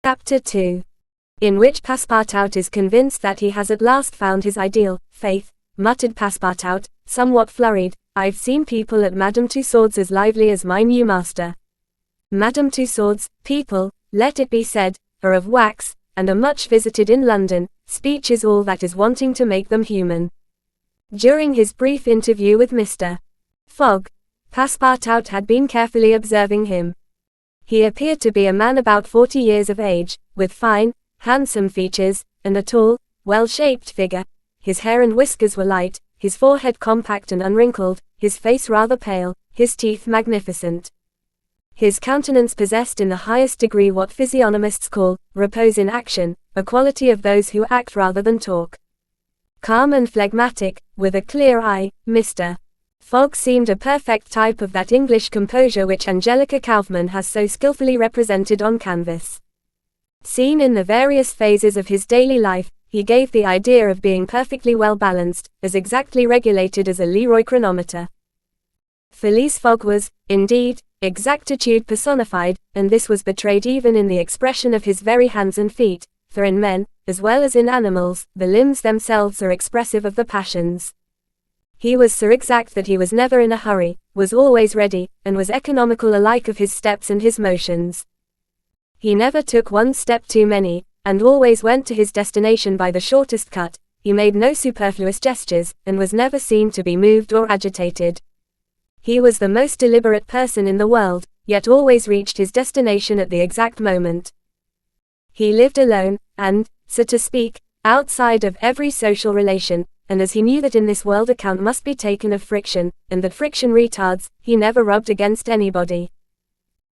Chapter 2. In which Passepartout is convinced that he has at last found his ideal faith, muttered Passepartout, somewhat flurried. I've seen people at Madame Tussaud's as lively as my new master. Madame Tussaud's people, let it be said, are of wax, and are much visited in London. Speech is all that is wanting to make them human. During his brief interview with Mr. Fogg, Passepartout had been carefully observing him. He appeared to be a man about 40 years of age, with fine, handsome features, and a tall, well-shaped figure. His hair and whiskers were light, his forehead compact and unwrinkled, his face rather pale, his teeth magnificent. His countenance possessed in the highest degree what physiognomists call repose in action, a quality of those who act rather than talk. Calm and phlegmatic, with a clear eye, Mr. Fogg seemed a perfect type of that English composure which Angelica Kauffmann has so skillfully represented on canvas. Seen in the various phases of his daily life, he gave the idea of being perfectly well balanced, as exactly regulated as a Leroy chronometer. Phileas Fogg was, indeed, exactitude personified, and this was betrayed even in the expression of his very hands and feet, for in men, as well as in animals, the limbs themselves are expressive of the passions. He was so exact that he was never in a hurry, was always ready, and was economical alike of his steps and his motions. He never took one step too many, and always went to his destination by the shortest cut. He made no superfluous gestures, and was never seen to be moved or agitated. He was the most deliberate person in the world, yet always reached his destination at the exact moment. He lived alone, and, so to speak, outside of every social relation, and as he knew that in this world account must be taken of friction, and that friction retards, he never rubbed against anybody.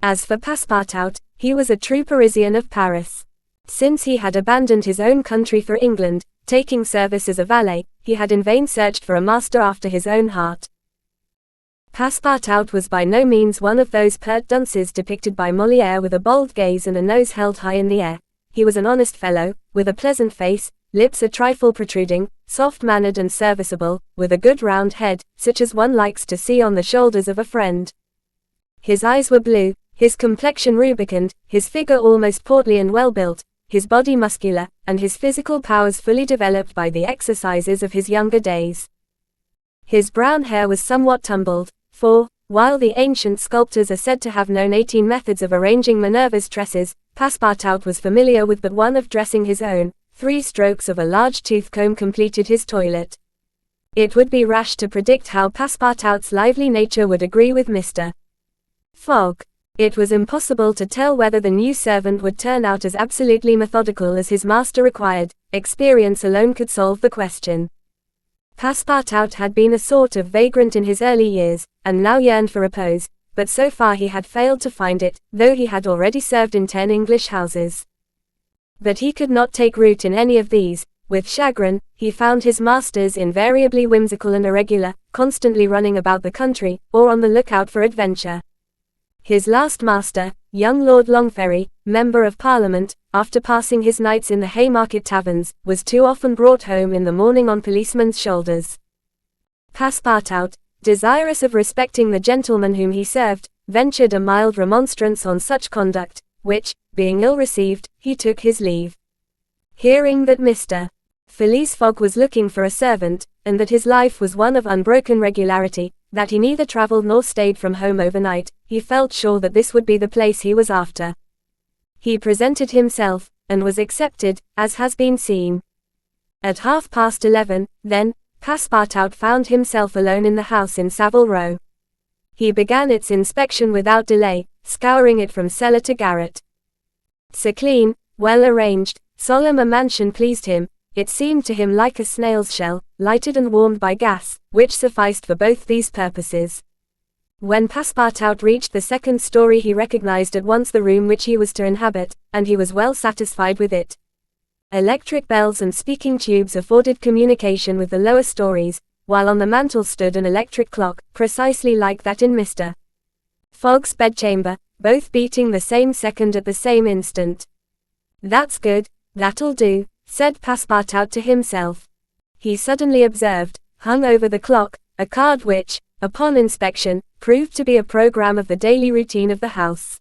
As for Passepartout, he was a true Parisian of Paris. Since he had abandoned his own country for England, taking service as a valet, he had in vain searched for a master after his own heart. Passepartout was by no means one of those pert dunces depicted by Molière with a bold gaze and a nose held high in the air. He was an honest fellow, with a pleasant face, lips a trifle protruding, soft-mannered and serviceable, with a good round head, such as one likes to see on the shoulders of a friend. His eyes were blue, his complexion rubicund, his figure almost portly and well-built, his body muscular, and his physical powers fully developed by the exercises of his younger days. His brown hair was somewhat tumbled, for, while the ancient sculptors are said to have known 18 methods of arranging Minerva's tresses, Passepartout was familiar with but one of dressing his own. 3 strokes of a large tooth comb completed his toilet. It would be rash to predict how Passepartout's lively nature would agree with Mr. Fogg. It was impossible to tell whether the new servant would turn out as absolutely methodical as his master required. Experience alone could solve the question. Passepartout had been a sort of vagrant in his early years, and now yearned for repose, but so far he had failed to find it, though he had already served in 10 English houses. But he could not take root in any of these. With chagrin, he found his masters invariably whimsical and irregular, constantly running about the country, or on the lookout for adventure. His last master, young Lord Longferry, Member of Parliament, after passing his nights in the Haymarket taverns, was too often brought home in the morning on policemen's shoulders. Passepartout, desirous of respecting the gentleman whom he served, ventured a mild remonstrance on such conduct, which, being ill-received, he took his leave. Hearing that Mr. Phileas Fogg was looking for a servant, and that his life was one of unbroken regularity, that he neither travelled nor stayed from home overnight, he felt sure that this would be the place he was after. He presented himself, and was accepted, as has been seen. At 11:30, then, Passepartout found himself alone in the house in Savile Row. He began its inspection without delay, scouring it from cellar to garret. So clean, well arranged, solemn a mansion pleased him. It seemed to him like a snail's shell, lighted and warmed by gas, which sufficed for both these purposes. When Passepartout reached the 2nd story he recognized at once the room which he was to inhabit, and he was well satisfied with it. Electric bells and speaking tubes afforded communication with the lower stories, while on the mantel stood an electric clock, precisely like that in Mr. Fogg's bedchamber, both beating the same second at the same instant. "That's good, that'll do," said Passepartout to himself. He suddenly observed, hung over the clock, a card which, upon inspection, proved to be a program of the daily routine of the house.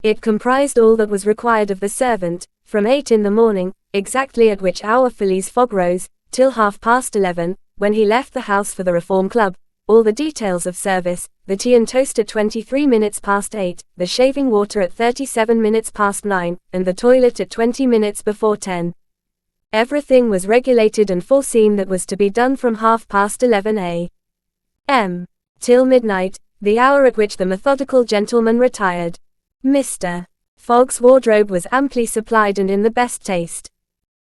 It comprised all that was required of the servant, from 8 in the morning, exactly at which hour Phileas Fogg rose, till 11:30, when he left the house for the Reform Club, all the details of service, the tea and toast at 23 minutes past 8, the shaving water at 37 minutes past 9, and the toilet at 20 minutes before 10. Everything was regulated and foreseen that was to be done from 11:30 a.m. till midnight, the hour at which the methodical gentleman retired. Mr. Fogg's wardrobe was amply supplied and in the best taste.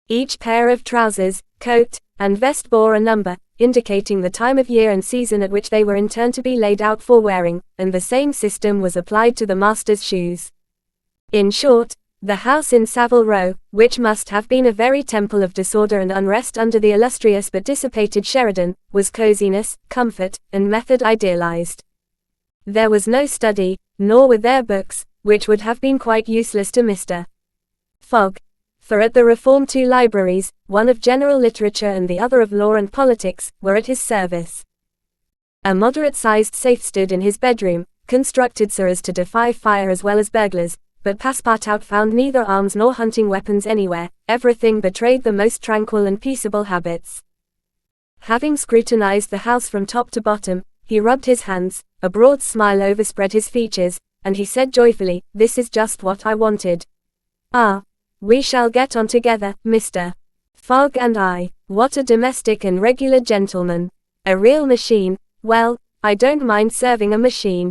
Each pair of trousers, coat, and vest bore a number, indicating the time of year and season at which they were in turn to be laid out for wearing, and the same system was applied to the master's shoes. In short, the house in Savile Row, which must have been a very temple of disorder and unrest under the illustrious but dissipated Sheridan, was coziness, comfort, and method idealized. There was no study, nor were there books, which would have been quite useless to Mr. Fogg. For at the Reform 2 libraries, one of general literature and the other of law and politics, were at his service. A moderate-sized safe stood in his bedroom, constructed so as to defy fire as well as burglars, but Passepartout found neither arms nor hunting weapons anywhere. Everything betrayed the most tranquil and peaceable habits. Having scrutinized the house from top to bottom, he rubbed his hands, a broad smile overspread his features, and he said joyfully, "This is just what I wanted. Ah, we shall get on together, Mr. Fogg and I. What a domestic and regular gentleman. A real machine. Well, I don't mind serving a machine."